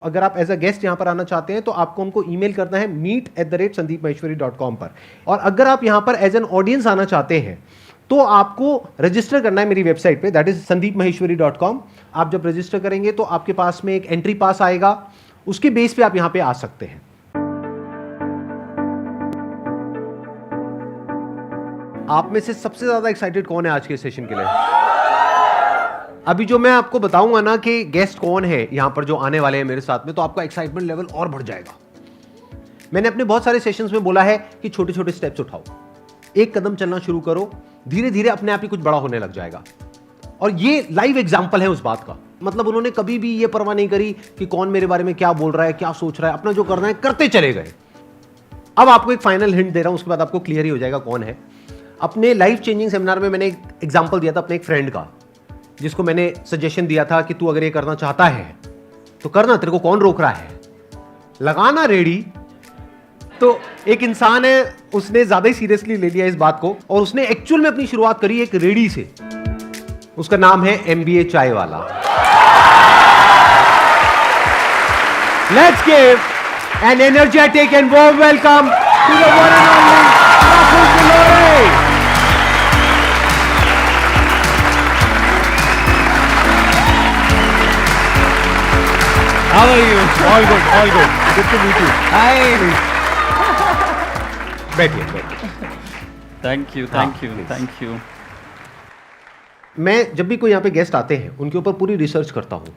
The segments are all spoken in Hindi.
अगर आप एज अ गेस्ट यहां पर आना चाहते हैं तो आपको उनको ईमेल करना है meet@sandeepmaheshwari.com पर। और अगर आप यहां पर एज एन ऑडियंस आना चाहते हैं तो आपको रजिस्टर करना है मेरी वेबसाइट पे, दैट इज sandeepmaheshwari.com। आप जब रजिस्टर करेंगे तो आपके पास में एक एंट्री पास आएगा, उसके बेस पे आप यहां पे आ सकते हैं। आप में से सबसे ज्यादा एक्साइटेड कौन है आज के सेशन के लिए? अभी जो मैं आपको बताऊंगा ना कि गेस्ट कौन है यहां पर जो आने वाले हैं मेरे साथ में, तो आपका एक्साइटमेंट लेवल और बढ़ जाएगा। मैंने अपने बहुत सारे सेशंस में बोला है कि छोटे छोटे स्टेप्स उठाओ, एक कदम चलना शुरू करो, धीरे धीरे अपने आप ही कुछ बड़ा होने लग जाएगा। और ये लाइव एग्जाम्पल है उस बात का। मतलब उन्होंने कभी भी ये परवाह नहीं करी कि कौन मेरे बारे में क्या बोल रहा है, क्या सोच रहा है, अपना जो करना है करते चले गए। अब आपको एक फाइनल हिंट दे रहा हूं, उसके बाद आपको क्लियर ही हो जाएगा कौन है। अपने लाइफ चेंजिंग सेमिनार में मैंने एक एग्जाम्पल दिया था अपने एक फ्रेंड का, जिसको मैंने सजेशन दिया था कि तू अगर ये करना चाहता है तो करना, तेरे को कौन रोक रहा है, लगाना रेडी। तो एक इंसान है, उसने ज्यादा ही सीरियसली ले लिया इस बात को और उसने एक्चुअल में अपनी शुरुआत करी एक रेडी से। उसका नाम है MBA Chai Wala. Let's give an energetic and warm welcome to the one and only Rahul Kilore. How are you? All good, all good. Good to meet you. Hi. बैठिए, बैठिए। Thank you, हाँ, thank you, please. thank you. मैं जब भी कोई यहाँ पे गेस्ट आते हैं उनके ऊपर पूरी रिसर्च करता हूँ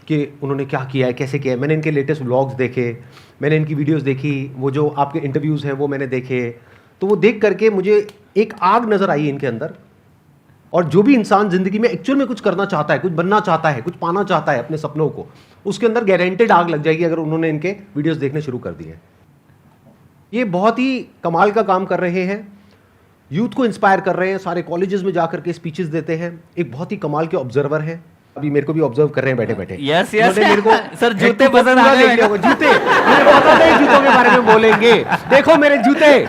कि उन्होंने क्या किया है, कैसे किया है। मैंने इनके लेटेस्ट व्लॉग्स देखे, मैंने इनकी वीडियोस देखी, वो जो आपके इंटरव्यूज़ हैं वो मैंने देखे। तो वो देख करके मुझे एक आग नज़र आई इनके अंदर। और जो भी इंसान ज़िंदगी में एक्चुअल में कुछ करना चाहता है, कुछ बनना चाहता है, कुछ पाना चाहता है अपने सपनों को, उसके अंदर गारंटेड आग लग जाएगी अगर उन्होंने इनके वीडियोस देखने शुरू कर दिए। ये बहुत ही कमाल का काम कर रहे हैं, यूथ को इंस्पायर कर रहे हैं, सारे कॉलेजेस में जाकर के स्पीचेस देते हैं। एक बहुत ही कमाल के ऑब्जर्वर हैं, अभी मेरे को भी ऑब्जर्व कर रहे हैं बैठे बैठे। Yes, yes. मेरे को सर, जूते पसंद आ गए। जूते मुझे पता नहीं जूतों के बारे में बोलेंगे। देखो मेरे जूते।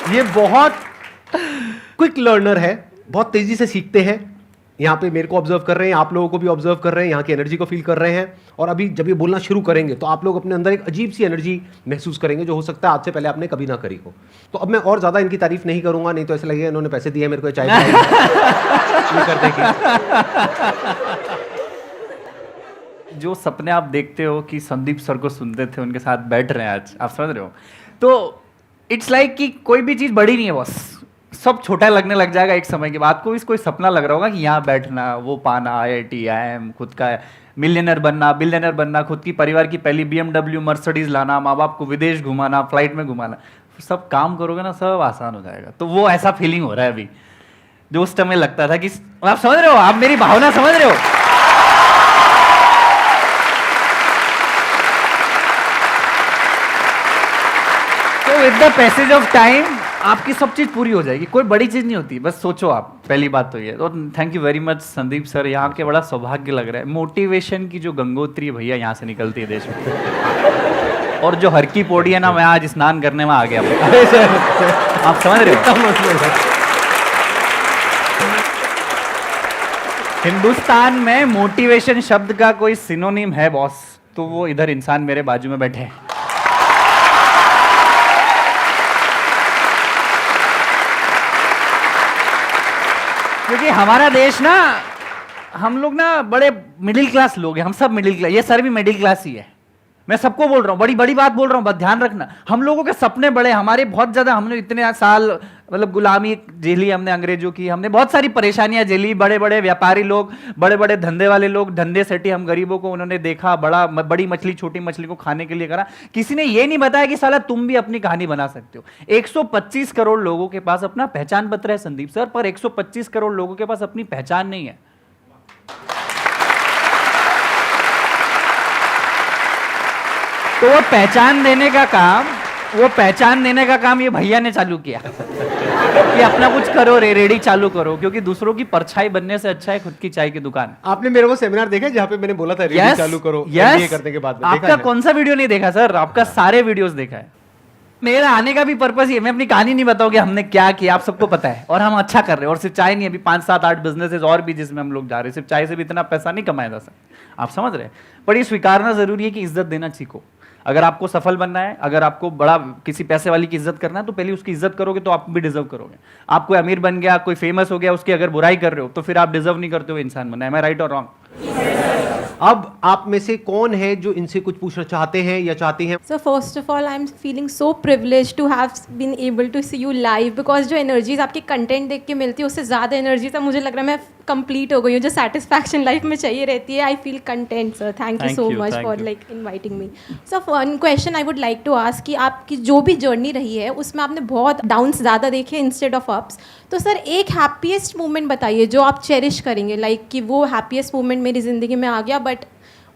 ये बहुत क्विक लर्नर है, बहुत तेजी से सीखते हैं। यहाँ पे मेरे को ऑब्जर्व कर रहे हैं, आप लोगों को भी ऑब्जर्व कर रहे हैं, यहाँ की एनर्जी को फील कर रहे हैं। और अभी जब ये बोलना शुरू करेंगे तो आप लोग अपने अंदर एक अजीब सी एनर्जी महसूस करेंगे जो हो सकता है आज से पहले आपने कभी ना करी हो। तो अब मैं और ज़्यादा इनकी तारीफ नहीं करूंगा, नहीं तो ऐसा लगेगा इन्होंने पैसे दिए मेरे को चाय करने की। जो सपने आप देखते हो कि संदीप सर को सुनते थे, उनके साथ बैठ रहे हैं आज, आप समझ रहे हो? तो इट्स लाइक कि कोई भी चीज़ बड़ी नहीं है, बस सब छोटा लगने लग जाएगा एक समय के बाद। कोई सपना लग रहा होगा कि यहाँ बैठना, वो पाना, IIT, IIM, खुद का मिलियनर बनना, बिलियनर बनना, खुद की परिवार की पहली BMW मर्सिडीज लाना, माँ बाप को विदेश घुमाना, फ्लाइट में घुमाना, सब काम करोगे ना, सब आसान हो जाएगा। तो वो ऐसा फीलिंग हो रहा है अभी, जो उस समय लगता था कि आप समझ रहे हो, आप मेरी भावना समझ रहे हो। तो with the passage of time आपकी सब चीज पूरी हो जाएगी। कोई बड़ी चीज नहीं होती, बस सोचो आप। पहली बात तो ये। तो thank you very much Sandeep sir, यहाँ के बड़ा सौभाग्य लग रहा है। मोटिवेशन की जो गंगोत्री भैया यहाँ से निकलती है देश में, और जो हर की पौड़ी है ना, मैं आज स्नान करने में आ गया। आप समझ रहे हो? हिंदुस्तान में मोटिवेशन शब्द का कोई सिनोनिम है बॉस, तो वो इधर इंसान मेरे बाजू में बैठे हैं। क्योंकि हमारा देश ना, हम लोग ना बड़े मिडिल क्लास लोग हैं, हम सब मिडिल क्लास, ये सर भी मिडिल क्लास ही है। मैं सबको बोल रहा हूँ, बड़ी बड़ी बात बोल रहा हूँ, बस ध्यान रखना। हम लोगों के सपने बड़े, हमारे बहुत ज्यादा, हमने इतने साल मतलब गुलामी झेली हमने अंग्रेजों की, हमने बहुत सारी परेशानियां झेली। बड़े बड़े व्यापारी लोग, बड़े बड़े धंधे वाले लोग धंधे सेठी, हम गरीबों को उन्होंने देखा, बड़ी मछली छोटी मछली को खाने के लिए करा। किसी ने ये नहीं बताया कि साला तुम भी अपनी कहानी बना सकते हो। 125 करोड़ लोगों के पास अपना पहचान पत्र है संदीप सर, पर 125 करोड़ लोगों के पास अपनी पहचान नहीं है। तो वो पहचान देने का काम ये भैया ने चालू किया कि अपना कुछ करो, रेडी चालू करो, क्योंकि दूसरों की परछाई बनने से अच्छा है खुद की चाय की दुकान। आपने मेरे को सेमिनार देखा जहाँ पे मैंने बोला था रेडी चालू करो, MBA करने के बाद? आपका कौन सा वीडियो नहीं देखा सर? आपका सारे वीडियोस देखा है। मेरा आने का भी पर्पस ये, मैं अपनी कहानी नहीं बताऊंगी हमने क्या किया, आप सबको पता है, और हम अच्छा कर रहे हैं। और सिर्फ चाय नहीं, अभी 5-7-8 बिजनेसेस और भी जिसमें हम लोग जा रहे हैं। सिर्फ चाय से भी इतना पैसा नहीं कमाया जा सकता, आप समझ रहे हैं। पर ये स्वीकारना जरूरी है कि इज्जत देना सीखो। अगर आपको सफल बनना है, अगर आपको बड़ा किसी पैसे वाली की इज्जत करना है, तो पहले उसकी इज्जत करोगे तो आप भी डिजर्व करोगे। आप कोई अमीर बन गया, कोई फेमस हो गया, उसकी अगर बुराई कर रहे हो तो फिर आप डिजर्व नहीं करते हो इंसान बनना। एम आई राइट और रॉन्ग? अब आप में से कौन है जो इनसे कुछ पूछना चाहते हैं या चाहती हैं? So first of all, I'm feeling so privileged to have been able to see you live because जो एनर्जीज आपके कंटेंट देख के मिलती है उससे ज़्यादा एनर्जी तो मुझे लग रहा है मैं कंप्लीट हो गई हूँ। जो सेटिस्फैक्शन लाइफ में चाहिए रहती है, I feel content sir. Thank you so much for like inviting me. Sir one question I would like to ask कि आपकी जो भी जर्नी रही है उसमें आपने बहुत डाउन्स ज़्यादा देखे इंस्टेड ऑफ अप्स। तो सर एक हैप्पीएस्ट मोमेंट बताइए जो आप चेरिश करेंगे, लाइक कि वो हैप्पीएस्ट मोमेंट मेरी ज़िंदगी में आ गया बट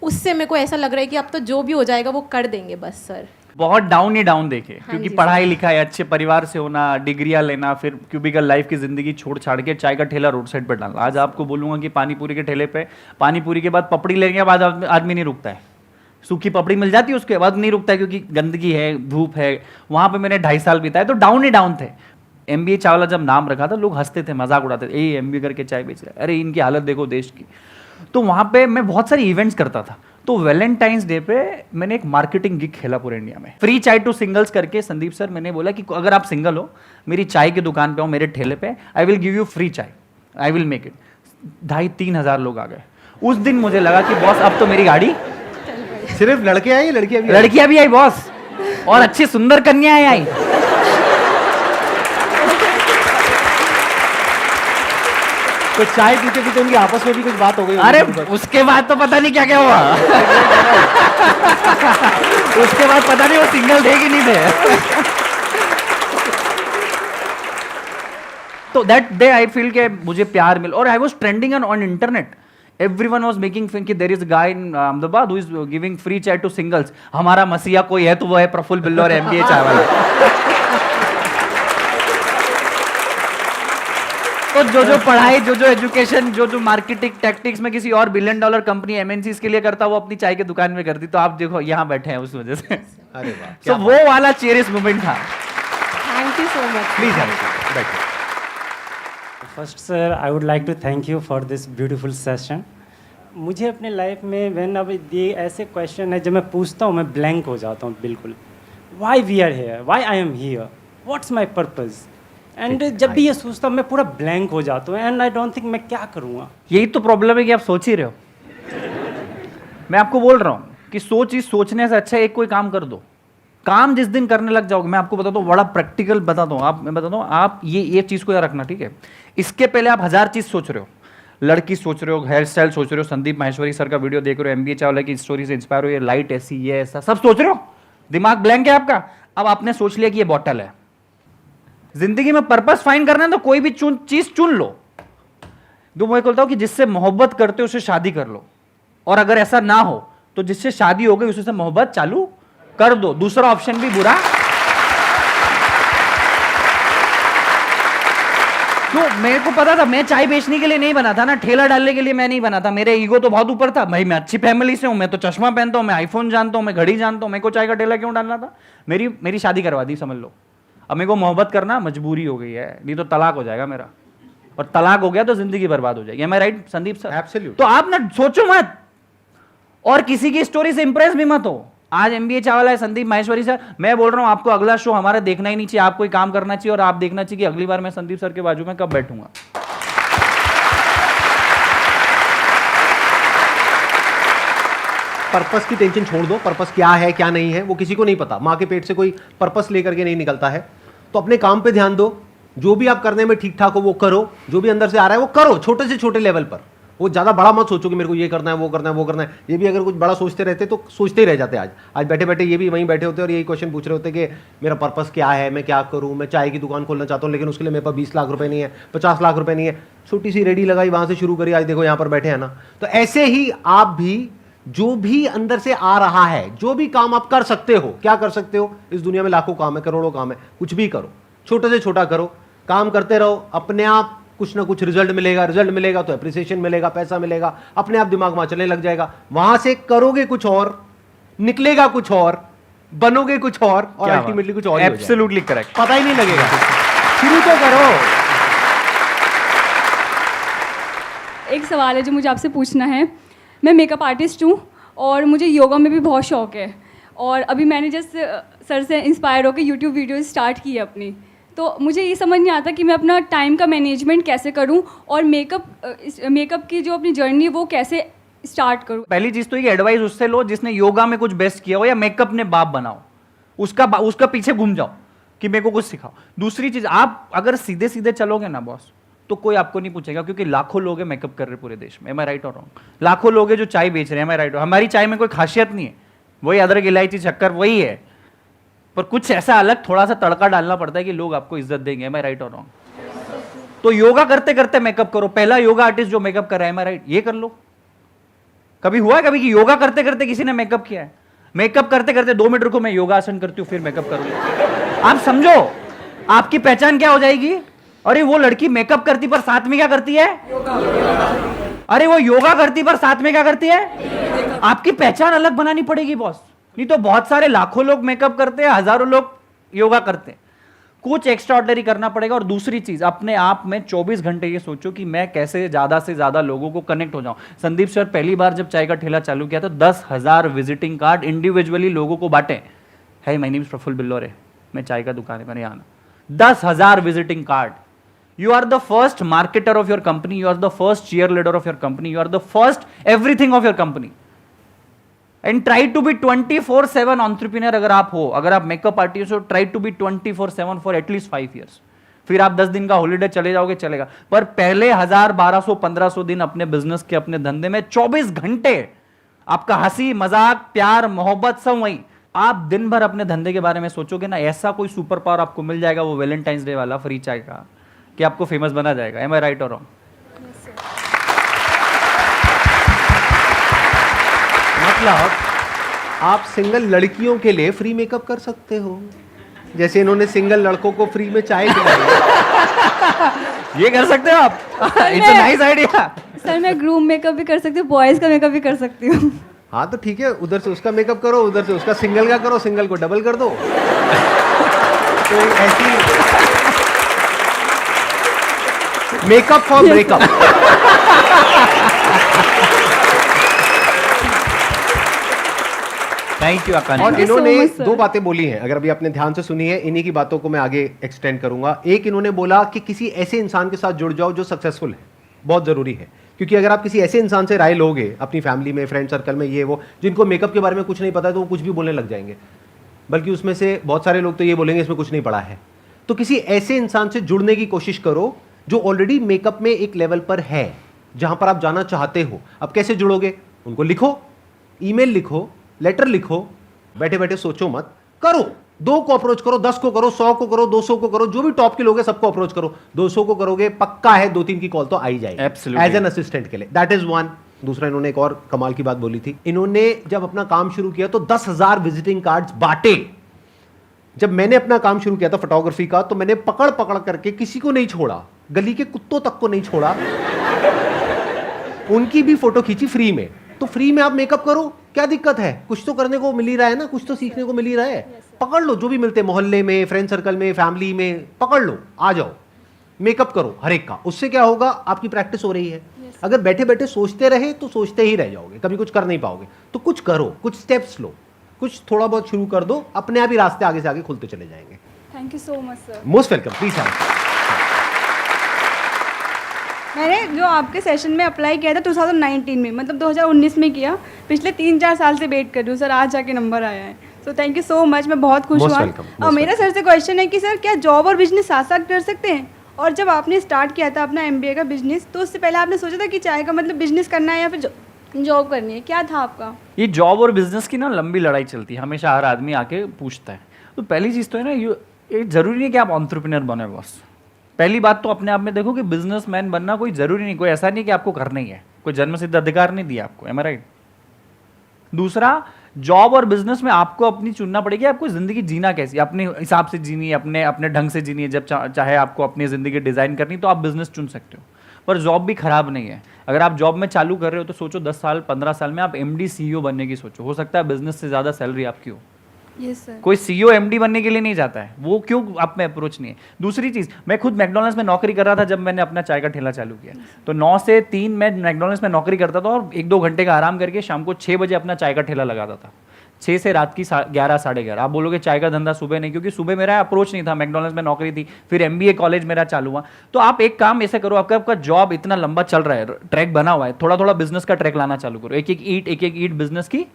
उससे मेरे को ऐसा लग रहा है कि अब तो जो भी हो जाएगा वो कर देंगे बस सर। बहुत डाउन ही डाउन देखे, क्योंकि जी, पढ़ाई लिखाई, अच्छे परिवार से होना, डिग्रियां लेना, फिर क्यूबिकल लाइफ की जिंदगी छोड़ छाड़ के चाय का ठेला रोड साइड पर डालना। आज आपको बोलूंगा कि पानी पूरी के ठेले पे पानी पूरी के बाद पपड़ी लेने के बाद आदमी नहीं रुकता है। सूखी पपड़ी मिल जाती है उसके बाद नहीं रुकता है, क्योंकि गंदगी है, धूप है। वहां पे मैंने 2.5 साल बिताए, तो डाउन ही डाउन थे। MBA चावला जब नाम रखा था लोग हंसते थे, मजाक उड़ाते थे, ये MBA करके चाय बेच रहा है, अरे इनकी हालत देखो देश की। तो वहां पे मैं बहुत सारी इवेंट्स करता था। तो वैलेंटाइंस डे पे मैंने एक मार्केटिंग गिग खेला पूरे इंडिया में, फ्री चाय टू सिंगल्स करके। संदीप सर, मैंने बोला कि अगर आप सिंगल हो, मेरी चाय की दुकान पे हो, मेरे ठेले पे, I will give you free चाय, आई विल मेक इट। 2,500-3 हज़ार लोग आ गए। उस दिन मुझे लगा कि बॉस अब तो मेरी गाड़ी। सिर्फ लड़के आए, लड़कियां भी आई बॉस, और अच्छी सुंदर कन्याएं आई। तो चाय पीते पीते उनकी आपस में भी कुछ बात हो गई? अरे उसके बाद तो पता नहीं क्या क्या हुआ। उसके बाद पता नहीं वो सिंगल थे कि नहीं थे। तो दैट डे आई फील के मुझे प्यार मिल, और I was trending on internet. Everyone was making fun कि there is a guy in Ahmedabad who is giving free chai to singles. हमारा मसीहा कोई है तो वो है प्रफुल्ल बिल्लो और MBA चाय वाला। तो जो पढ़ाई, जो एजुकेशन, जो मार्केटिंग टैक्टिक्स में किसी और $1 बिलियन कंपनी MNCs के लिए करता, वो अपनी चाय की दुकान में करती। तो आप देखो यहाँ बैठे हैं उस वजह से। अरे वाह, तो वो वाला चेरिश मोमेंट था। Thank you so much. Please बैठिए। First sir, I would like to thank you for this beautiful session. मुझे अपने लाइफ में व्हेन अब ये ऐसे क्वेश्चन है जब मैं पूछता हूँ मैं ब्लैंक हो जाता हूँ बिल्कुल। Why we are here, why I am here, what's my purpose. And जब भी ये सोचता हूँ मैं पूरा ब्लैंक हो जाता हूँ एंड आई डोंट थिंक मैं क्या करूँगा। यही तो प्रॉब्लम है कि आप सोच ही रहे हो। मैं आपको बोल रहा हूँ कि सोचने से अच्छा एक कोई काम कर दो। काम जिस दिन करने लग जाओगे, मैं आपको बताता हूँ, बड़ा प्रैक्टिकल बताता हूँ। मैं बताता हूँ, आप ये चीज़ को याद रखना, ठीक है। इसके पहले आप 1000 चीज़ सोच रहे हो, लड़की सोच रहे हो, हेयर स्टाइल सोच रहे हो, संदीप माहेश्वरी सर का वीडियो देख रहे हो, MBA चावला की स्टोरी से इंस्पायर हो, ये लाइट ऐसी, ये ऐसा, सब सोच रहे हो, दिमाग ब्लैंक है आपका। अब आपने सोच लिया कि ये बॉटल है। जिंदगी में पर्पस फाइंड करना है तो कोई भी चीज चुन लो। तो मैं बोलता हूं कि जिससे मोहब्बत करते हो उससे शादी कर लो, और अगर ऐसा ना हो तो जिससे शादी हो गई उससे मोहब्बत चालू कर दो। दूसरा ऑप्शन भी बुरा। तो मेरे को पता था मैं चाय बेचने के लिए नहीं बना था ना, ठेला डालने के लिए मैं नहीं बना था। मेरे ईगो तो बहुत ऊपर था भाई, मैं अच्छी फैमिली से हूं, मैं तो चश्मा पहनता हूं, मैं आईफोन जानता हूं, मैं घड़ी जानता हूं, मेरे को चाय का ठेला क्यों डालना था। मेरी शादी करवा दी, समझ लो। अब मेरे को मोहब्बत करना मजबूरी हो गई है, नहीं तो तलाक हो जाएगा मेरा, और तलाक हो गया तो जिंदगी बर्बाद हो जाएगी। मैं राइट संदीप सर? एब्सोल्यूट। तो आप ना सोचो मत, और किसी की स्टोरी से इंप्रेस भी मत हो। आज MBA चावला है, संदीप माहेश्वरी सर, मैं बोल रहा हूं आपको अगला शो हमारा देखना ही नहीं चाहिए, आपको काम करना चाहिए, और आप देखना चाहिए कि अगली बार मैं संदीप सर के बाजू में कब बैठूंगा। पर्पस की टेंशन छोड़ दो। पर्पस क्या है क्या नहीं है वो किसी को नहीं पता। माँ के पेट से कोई पर्पस लेकर के नहीं निकलता है। तो अपने काम पे ध्यान दो, जो भी आप करने में ठीक ठाक हो वो करो, जो भी अंदर से आ रहा है वो करो, छोटे से छोटे लेवल पर। वो ज़्यादा बड़ा मत सोचो कि मेरे को ये करना है, वो करना है, वो करना है। ये भी अगर कुछ बड़ा सोचते रहते तो सोचते ही रह जाते। आज बैठे बैठे ये भी वहीं बैठे होते और यही क्वेश्चन पूछ रहे होते कि मेरा पर्पस क्या है, मैं क्या करूँ, मैं चाय की दुकान खोलना चाहता हूँ लेकिन उसके लिए मेरे पास 20 लाख रुपए नहीं है, 50 लाख रुपए नहीं है। छोटी सी रेडी लगाई, वहाँ से शुरू करी, आज देखो यहाँ पर बैठे हैं ना। तो ऐसे ही आप भी, जो भी अंदर से आ रहा है, जो भी काम आप कर सकते हो, क्या कर सकते हो, इस दुनिया में लाखों काम है, करोड़ों काम है, कुछ भी करो, छोटे से छोटा करो, काम करते रहो। अपने आप कुछ ना कुछ रिजल्ट मिलेगा तो एप्रिसिएशन मिलेगा, पैसा मिलेगा, अपने आप दिमाग वहां चलने लग जाएगा। वहां से करोगे कुछ और, निकलेगा कुछ और, बनोगे कुछ और क्या बात? अल्टीमेटली कुछ और ही हो जाएगा। Absolutely correct. पता ही नहीं लगेगा। शुरू तो करो। एक सवाल है जो मुझे आपसे पूछना है। मैं मेकअप आर्टिस्ट हूँ और मुझे योगा में भी बहुत शौक है, और अभी मैंने जस्ट सर से इंस्पायर होकर यूट्यूब वीडियो स्टार्ट की है अपनी। तो मुझे ये समझ नहीं आता कि मैं अपना टाइम का मैनेजमेंट कैसे करूँ और मेकअप की जो अपनी जर्नी है वो कैसे स्टार्ट करूँ। पहली चीज तो ये एडवाइस उससे लो जिसने योगा में कुछ बेस्ट किया हो या मेकअप ने बाप बनाओ, उसका पीछे घूम जाओ कि मेरे को कुछ सिखाओ। दूसरी चीज, आप अगर सीधे सीधे चलोगे ना बॉस, तो कोई आपको नहीं पूछेगा, क्योंकि लाखों लोग हैं मेकअप कर रहे पूरे देश में। एम आई राइट और रॉन्ग? लाखों लोग हैं जो चाय बेच रहे हैं। एम आई राइट? हमारी चाय में कोई खासियत नहीं है, वही अदरक इलायची शक्कर वही है, पर कुछ ऐसा अलग थोड़ा सा तड़का डालना पड़ता है कि लोग आपको इज्जत देंगे। एम आई राइट और रॉन्ग? तो योगा करते करते मेकअप करो। पहला योगा आर्टिस्ट जो मेकअप कर रहा है, एम आई राइट? ये कर लो। कभी हुआ है कभी कि योगा करते करते किसी ने मेकअप किया है? मेकअप करते करते 2 मिनट रुको, मैं योगा आसन करती हूँ फिर मेकअप करूंगी। आप समझो आपकी पहचान क्या हो जाएगी। अरे वो लड़की मेकअप करती पर साथ में क्या करती है? अरे वो योगा करती पर साथ में क्या करती है? आपकी पहचान अलग बनानी पड़ेगी बॉस, नहीं तो बहुत सारे लाखों लोग मेकअप करते हैं, हजारों लोग योगा करते हैं। कुछ एक्स्ट्रा ऑर्डिनरी करना पड़ेगा। और दूसरी चीज, अपने आप में 24 घंटे ये सोचो कि मैं कैसे ज्यादा से ज्यादा लोगों को कनेक्ट हो जाऊं। संदीप सर पहली बार जब चाय का ठेला चालू किया तो 10,000 विजिटिंग कार्ड इंडिविजुअली लोगों को बांटे। है my name is Praful Billore, मैं चाय का दुकान है, मैंने आना। 10,000 visiting card. You are the first marketer of your company. You are the first cheerleader of your company. You are the first everything of your company. And try to be 24/7 entrepreneur अगर आप हो, अगर आप मेकअप आर्टिस्ट हो, try to be 24/7 for at least 5 years. फिर आप 10 दिन का हॉलीडे चले जाओगे, चलेगा, पर पहले 1000, 1200, 1500 दिन अपने बिजनेस के, अपने धंधे में 24 घंटे आपका हंसी मजाक प्यार मोहब्बत सब वही। आप दिन भर अपने धंधे के बारे में सोचोगे ना, ऐसा कोई सुपर पावर आपको मिल जाएगा, वो वैलेंटाइंस डे वाला फ्री चाय का, कि आपको फेमस बना जाएगा। एम आई राइट और रॉन्ग? मतलब आप सिंगल लड़कियों के लिए फ्री मेकअप कर सकते हो, जैसे इन्होंने सिंगल लड़कों को फ्री में चाय पिलाई। ये कर सकते हो आप। It's a nice idea. Sir मैं ग्रूम मेकअप भी कर सकती हूँ, बॉयज़ का मेकअप भी कर सकती हूँ। हाँ तो ठीक है, उधर से उसका मेकअप करो, उधर से उसका सिंगल का करो, सिंगल को डबल कर दो। तो ऐसी makeup for breakup. Thank you Akanksha. और Thank you so इन्होंने much, sir. 2 बातें बोली हैं, अगर अभी आपने ध्यान से सुनी है, इन्हीं की बातों को मैं आगे एक्सटेंड करूंगा। एक, इन्होंने बोला कि किसी ऐसे इंसान के साथ जुड़ जाओ जो सक्सेसफुल है, बहुत जरूरी है, क्योंकि अगर आप किसी ऐसे इंसान से राय लोगे अपनी फैमिली में, फ्रेंड सर्कल में, ये वो, जिनको मेकअप के बारे में कुछ नहीं पता है, तो वो कुछ भी बोलने लग जाएंगे, बल्कि उसमें से बहुत सारे लोग तो ये बोलेंगे इसमें कुछ नहीं पड़ा है। तो किसी ऐसे इंसान से जुड़ने की कोशिश करो जो ऑलरेडी मेकअप में एक लेवल पर है, जहां पर आप जाना चाहते हो। अब कैसे जुड़ोगे? उनको लिखो, ईमेल लिखो, लेटर लिखो, बैठे बैठे सोचो मत, करो। 2 को अप्रोच करो, 10 को करो, 100 को करो, 200 को करो, जो भी टॉप के लोग हैं सबको अप्रोच करो। 200 को करोगे पक्का है 2-3 की कॉल तो आ ही जाएगी Absolutely. एज एन असिस्टेंट के लिए। That is one. दूसरा, इन्होंने एक और कमाल की बात बोली थी। इन्होंने जब अपना काम शुरू किया तो 10,000 विजिटिंग कार्ड्स बांटे। जब मैंने अपना काम शुरू किया था फोटोग्राफी का, तो मैंने पकड़ पकड़ करके किसी को नहीं छोड़ा, गली के कुत्तों तक को नहीं छोड़ा, उनकी भी फोटो खींची फ्री में। तो फ्री में आप मेकअप करो, क्या दिक्कत है? कुछ तो करने को मिल ही रहा है ना, कुछ तो सीखने को मिल ही रहा है। पकड़ लो जो भी मिलते, मोहल्ले में, फ्रेंड सर्कल में, फैमिली में, पकड़ लो, आ जाओ, मेकअप करो हर एक का। उससे क्या होगा? आपकी प्रैक्टिस हो रही है। अगर बैठे बैठे सोचते रहे तो सोचते ही रह जाओगे, कभी कुछ कर नहीं पाओगे। तो कुछ करो, कुछ स्टेप्स लो, कुछ थोड़ा बहुत शुरू कर दो, अपने आप ही रास्ते आगे से आगे खुलते चले जाएंगे। Thank you so much sir. Most welcome, please. मैंने जो आपके सेशन में अप्लाई किया था 2019 में, मतलब 2019 में किया, पिछले 3-4 साल से वेट कर रही हूँ सर, आज जाके नंबर आया है। So thank you so much, मैं बहुत खुश Most हुआ। welcome, most और मेरा सर से क्वेश्चन है कि सर क्या जॉब और बिजनेस साथ साथ कर सकते हैं? और जब आपने स्टार्ट किया था अपना MBA का बिजनेस, तो उससे पहले आपने सोचा था कि चाय का मतलब बिजनेस करना है या फिर जॉब करनी है, क्या था आपका? ये जॉब और बिजनेस की ना लंबी लड़ाई चलती है, हमेशा हर आदमी आके पूछता है। तो पहली चीज़ तो है ना, ये जरूरी नहीं कि आप एंटरप्रेन्योर बने बॉस। पहली बात तो अपने आप में देखो कि बिजनेसमैन बनना कोई जरूरी नहीं, कोई ऐसा नहीं कि आपको करना ही है, कोई जन्म सिद्ध अधिकार नहीं दिया आपको। एम आई राइट? दूसरा, जॉब और बिजनेस में आपको अपनी चुनना पड़ेगी, आपको जिंदगी जीना कैसी, अपने हिसाब से जीनी है, अपने अपने ढंग से जीनी है। जब चाहे आपको अपनी जिंदगी डिजाइन करनी तो आप बिजनेस चुन सकते हो, पर जॉब भी खराब नहीं है। अगर आप जॉब में चालू कर रहे हो तो सोचो 10 साल 15 साल में आप MD CEO बनने की सोचो, हो सकता है बिजनेस से ज्यादा सैलरी आपकी हो। Yes sir. कोई सीईओ एमडी बनने के लिए नहीं जाता है, वो क्यों आप में अप्रोच नहीं है। दूसरी चीज, मैं खुद मैकडॉनल्ड्स में नौकरी कर रहा था जब मैंने अपना चाय का ठेला चालू किया, तो 9 से 3 मैं मैकडॉनल्ड्स में नौकरी करता था और 1-2 घंटे का आराम करके शाम को 6 बजे अपना चाय का ठेला लगाता था, 6 से रात की 11 साढ़े 11। आप बोलोगे चाय का धंधा सुबह नहीं, क्योंकि सुबह मेरा अप्रोच नहीं था, मैकडॉनल्ड्स में नौकरी थी, फिर एमबीए कॉलेज मेरा चालू हुआ। तो आप एक काम ऐसे करो, आपका जॉब इतना लंबा चल रहा है, ट्रैक बना हुआ है, थोड़ा थोड़ा बिजनेस का ट्रैक लाना चालू करो, एक एक ईट बिजनेस की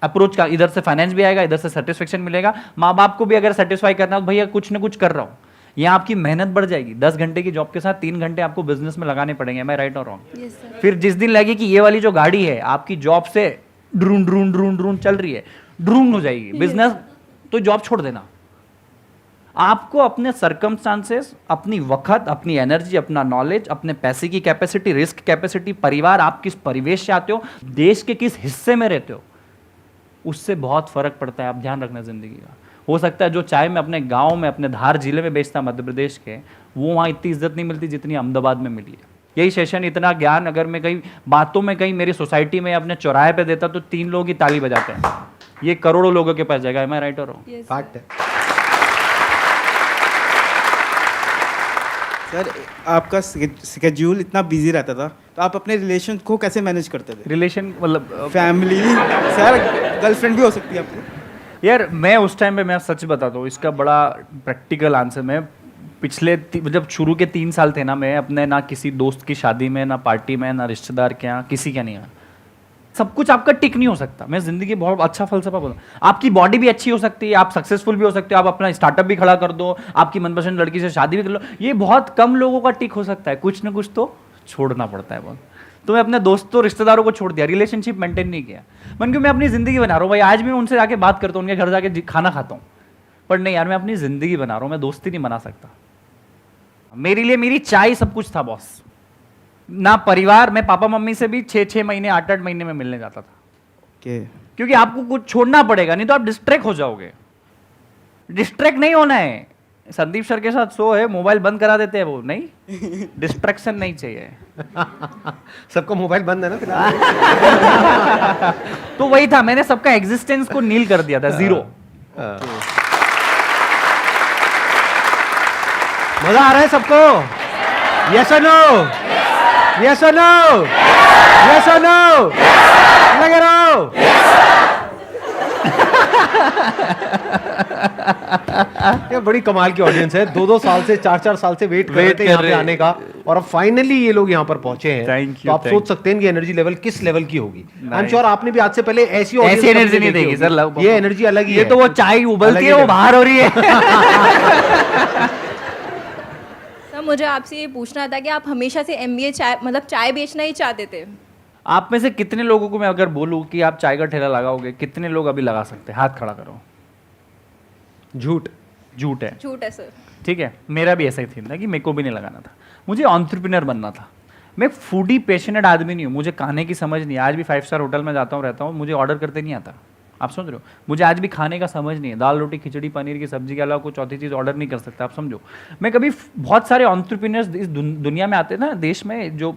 अप्रोच का, इधर से फाइनेंस भी आएगा, इधर से सेटिस्फेक्शन मिलेगा, माँ बाप को भी अगर सेटिस्फाई करना है तो भैया कुछ ना कुछ कर रहा हूँ, यहाँ आपकी मेहनत बढ़ जाएगी। 10 घंटे की जॉब के साथ 3 घंटे आपको बिजनेस में लगाने पड़ेंगे, मैं राइट और रॉन्ग? Yes sir. फिर जिस दिन लगे कि ये वाली जो गाड़ी है आपकी जॉब से ड्रून चल रही है, ड्रून हो जाएगी बिजनेस, तो जॉब छोड़ देना। आपको अपने सर्कमस्टांसेस, अपनी वक्त, अपनी एनर्जी, अपना नॉलेज, अपने पैसे की कैपेसिटी, रिस्क कैपेसिटी, परिवार, आप किस परिवेश से आते हो, देश के किस हिस्से में रहते हो, उससे बहुत फर्क पड़ता है। आप ध्यान रखना जिंदगी का। हो सकता है जो चाय मैं अपने गांव में, अपने धार जिले में बेचता मध्य प्रदेश के, वो वहाँ इतनी इज्जत नहीं मिलती जितनी अहमदाबाद में मिली है। यही सेशन, इतना ज्ञान अगर मैं कहीं बातों में कहीं मेरी सोसाइटी में अपने चौराहे पे देता तो 3 लोग ही ताली बजाते हैं, ये करोड़ों लोगों के पास जाएगा। मैं राइट और रॉन्ग? यस फैक्ट है। सर आपका स्केड्यूल इतना बिजी रहता था, तो आप अपने रिलेशन को कैसे मैनेज करते थे? रिलेशन मतलब फैमिली, सर गर्लफ्रेंड भी हो सकती है आपको। यार मैं उस टाइम पे, मैं सच बताता हूँ, इसका बड़ा प्रैक्टिकल आंसर, मैं पिछले जब शुरू के 3 साल थे ना, मैं अपने ना किसी दोस्त की शादी में, ना पार्टी में, ना रिश्तेदार के यहाँ, किसी के नहीं आया। सब कुछ आपका टिक नहीं हो सकता। मैं जिंदगी बहुत अच्छा फलसफा बोलूँ, आपकी बॉडी भी अच्छी हो सकती है, आप सक्सेसफुल भी हो सकते हो, आप अपना स्टार्टअप भी खड़ा कर दो, आपकी मनपसंद लड़की से शादी भी कर लो, ये बहुत कम लोगों का टिक हो सकता है। कुछ ना कुछ तो छोड़ना पड़ता है बहुत। तो मैं अपने दोस्तों रिश्तेदारों को छोड़ दिया, रिलेशनशिप मेंटेन नहीं किया। मन क्यों, मैं अपनी जिंदगी बना रहा हूँ भाई, आज भी मैं उनसे जाके बात करता हूँ, उनके घर जाके खाना खाता हूँ, पर नहीं यार मैं अपनी जिंदगी बना रहा हूँ, मैं दोस्ती नहीं बना सकता। मेरे लिए मेरी चाय सब कुछ था बॉस। ना परिवार, मैं पापा मम्मी से भी 6-6 महीने 8-8 महीने में मिलने जाता था, क्योंकि आपको कुछ छोड़ना पड़ेगा, नहीं तो आप डिस्ट्रैक्ट हो जाओगे। डिस्ट्रैक्ट नहीं होना है। संदीप सर के साथ शो है, मोबाइल बंद करा देते हैं वो, नहीं, डिस्ट्रैक्शन नहीं चाहिए। सबका मोबाइल बंद है ना फिलहाल। तो वही था, मैंने सबका एग्जिस्टेंस को नील कर दिया था, 0। मजा आ रहा है सबको? यस और नो? यस और नो? यस और नो? लगे रहो। ये बड़ी कमाल की ऑडियंस है, 2-2 साल से 4-4 साल से वेट कर रहे थे यहाँ पे आने का, और अब फाइनली ये लोग यहाँ पर पहुंचे हैं। Thank you, तो आप thank सोच सकते हैं कि एनर्जी लेवल किस लेवल की होगी। आई एम श्योर आपने भी आज से पहले ऐसी एनर्जी नहीं देगी सर, ये एनर्जी अलग ही ये है। तो वो चाय उबलती है, वो बाहर हो रही है। सर मुझे आपसे ये पूछना था कि आप हमेशा से एमबीए चाय मतलब चाय बेचना ही चाहते थे? आप में से कितने लोगों को मैं अगर बोलूं कि आप चाय का ठेला लगाओगे, कितने लोग अभी लगा सकते हैं? हाथ खड़ा करो। झूठ है। झूठ है सर। ठीक है, मेरा भी ऐसा ही थी ना कि मेरे को भी नहीं लगाना था, मुझे एंटरप्रेन्योर बनना था। मैं फूडी पैशनेट आदमी नहीं हूँ, मुझे खाने की समझ नहीं है। आज भी 5 स्टार होटल में जाता हूँ, रहता हूँ, मुझे ऑर्डर करते नहीं आता। आप समझ रहे हो? मुझे आज भी खाने का समझ नहीं है, दाल रोटी खिचड़ी पनीर की सब्जी के अलावा कुछ चौथी चीज़ ऑर्डर नहीं कर सकता। आप समझो, मैं कभी, बहुत सारे एंटरप्रेन्योर्स इस दुनिया में आते हैं ना, देश में, जो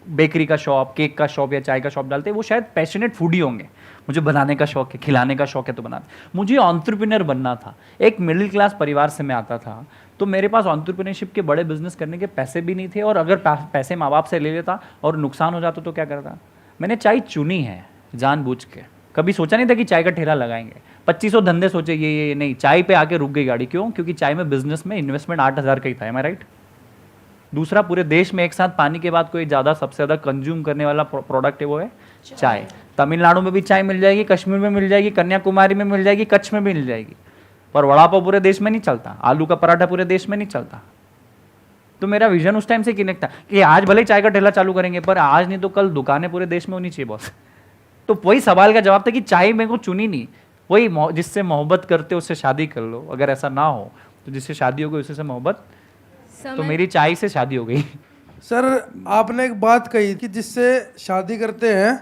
बेकरी का शॉप, केक का शॉप या चाय का शॉप डालते हैं, वो शायद पैशनेट फूडी होंगे। मुझे बनाने का शौक है, खिलाने का शौक है, तो बनाते। मुझे एंटरप्रेन्योर बनना था। एक मिडिल क्लास परिवार से मैं आता था, तो मेरे पास एंटरप्रेन्योरशिप के बड़े बिजनेस करने के पैसे भी नहीं थे, और अगर पैसे माँ बाप से ले लेता और नुकसान हो जाता तो क्या करता। मैंने चाय चुनी है जानबूझ के, कभी सोचा नहीं था कि चाय का ठेला लगाएंगे। 2500 धंधे सोचे, ये नहीं, चाय पे आके रुक गई गाड़ी। क्यों? क्योंकि चाय में बिजनेस में इन्वेस्टमेंट 8000 का ही था। एम आई राइट? दूसरा, पूरे देश में एक साथ पानी के बाद कोई ज़्यादा सबसे ज़्यादा कंज्यूम करने वाला प्रोडक्ट है, वो है चाय। तमिलनाडु में भी चाय मिल जाएगी, कश्मीर में मिल जाएगी, कन्याकुमारी में मिल जाएगी, कच्छ में भी मिल जाएगी, पर वड़ा पाव पूरे देश में नहीं चलता, आलू का पराठा पूरे देश में नहीं चलता। तो मेरा विजन उस टाइम से कनेक्ट था कि आज भले चाय का ठेला चालू करेंगे, पर आज नहीं तो कल दुकानें पूरे देश में होनी चाहिए बॉस। तो वही सवाल का जवाब था कि चाय मेरे को चुनी नहीं, वही जिससे मोहब्बत करते उससे शादी कर लो। अगर ऐसा ना हो तो जिससे शादी हो गई उसी से मोहब्बत, तो मेरी चाय से शादी हो गई। सर आपने एक बात कही कि जिससे शादी करते हैं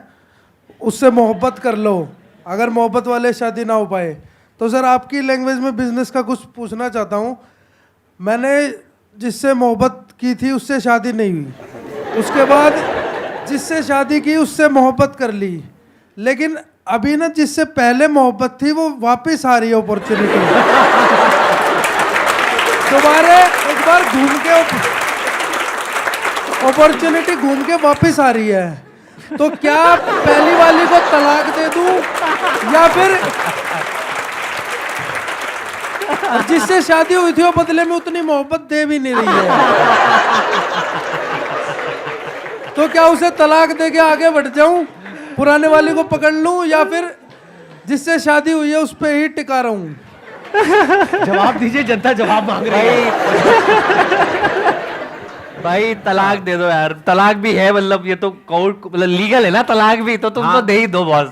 उससे मोहब्बत कर लो, अगर मोहब्बत वाले शादी ना हो पाए। तो सर आपकी लैंग्वेज में बिजनेस का कुछ पूछना चाहता हूँ। मैंने जिससे मोहब्बत की थी उससे शादी नहीं हुई, उसके बाद जिससे शादी की उससे मोहब्बत कर ली, लेकिन अभी ना जिससे पहले मोहब्बत थी वो वापस आ रही है अपॉर्चुनिटी। दोबारा एक बार घूम के अपॉर्चुनिटी घूम के वापस आ रही है, तो क्या पहली वाली को तलाक दे दूं या फिर जिससे शादी हुई थी वो बदले में उतनी मोहब्बत दे भी नहीं रही है, तो क्या उसे तलाक दे के आगे बढ़ जाऊं, पुराने वाली को पकड़ लूं, या फिर जिससे शादी हुई है उस पे ही टिका रहूं? जवाब दीजिए, जनता जवाब मांग रही है। भाई तलाक दे दो यार, तलाक भी है मतलब ये तो कोर्ट मतलब लीगल है ना तलाक भी, तो तुम तो दे ही दो बॉस,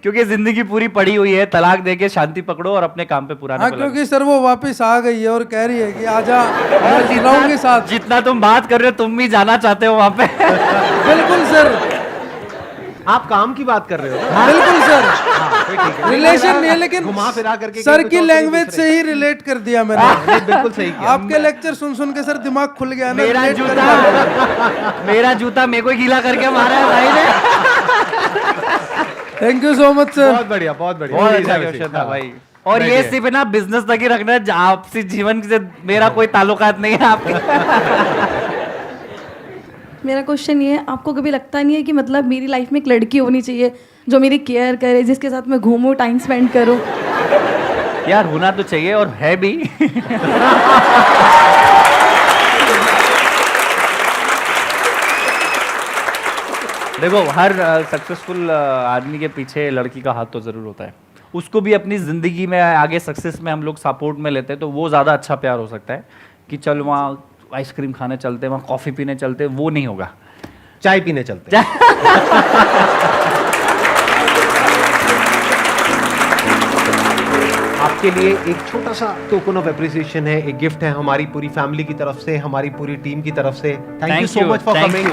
क्योंकि जिंदगी पूरी पड़ी हुई है, तलाक दे के शांति पकड़ो और अपने काम पे पुराने हाँ, क्योंकि सर वो वापस आ गई है और कह रही है कि आजा, मैं जी रहा हूं के साथ। जितना तुम बात कर रहे हो तुम भी जाना चाहते हो वहां पे। बिल्कुल सर, आप काम की बात कर रहे हो? बिल्कुल सर, फिर ठीक है। रिलेशन नहीं है, लेकिन घुमा फिरा करके सर कुछ की और लैंग्वेज दूसरे। से ही रिलेट कर दिया मैंने। नहीं, बिल्कुल सही किया। आपके लेक्चर सुन सुन के सर दिमाग खुल गया ना, मेरा relate कर जूता दिया। मेरा जूता मेरे को ही गीला करके मारा है भाई ने। Thank you so much sir. बहुत बढ़िया, बहुत बढ़िया। बहुत अच्छा वैसे। क्वेश्चन था हाँ। भाई। और ये बैठिए। सिर्फ ना बिजनेस तक ही रखना है, आपसी जीवन से मेरा कोई ताल्लुकात नहीं है आपके। मेरा क्वेश्चन ये है, आपको कभी लगता नहीं है कि मतलब मेरी लाइफ में एक लड़की होनी चाहिए जो मेरी केयर करे, जिसके साथ मैं घूमूं, टाइम स्पेंड करूं? यार होना तो चाहिए और है भी। देखो हर सक्सेसफुल आदमी के पीछे लड़की का हाथ तो जरूर होता है, उसको भी अपनी जिंदगी में आगे सक्सेस में हम लोग सपोर्ट में लेते हैं, तो वो ज़्यादा अच्छा प्यार हो सकता है कि चल वहाँ आइसक्रीम खाने चलते, वहाँ कॉफ़ी पीने चलते, वो नहीं होगा। चाय पीने चलते हैं। आपके लिए एक छोटा सा टोकन ऑफ एप्रिसिएशन है, एक गिफ्ट है हमारी पूरी फैमिली की तरफ से, हमारी पूरी टीम की तरफ से। Thank you so much for coming.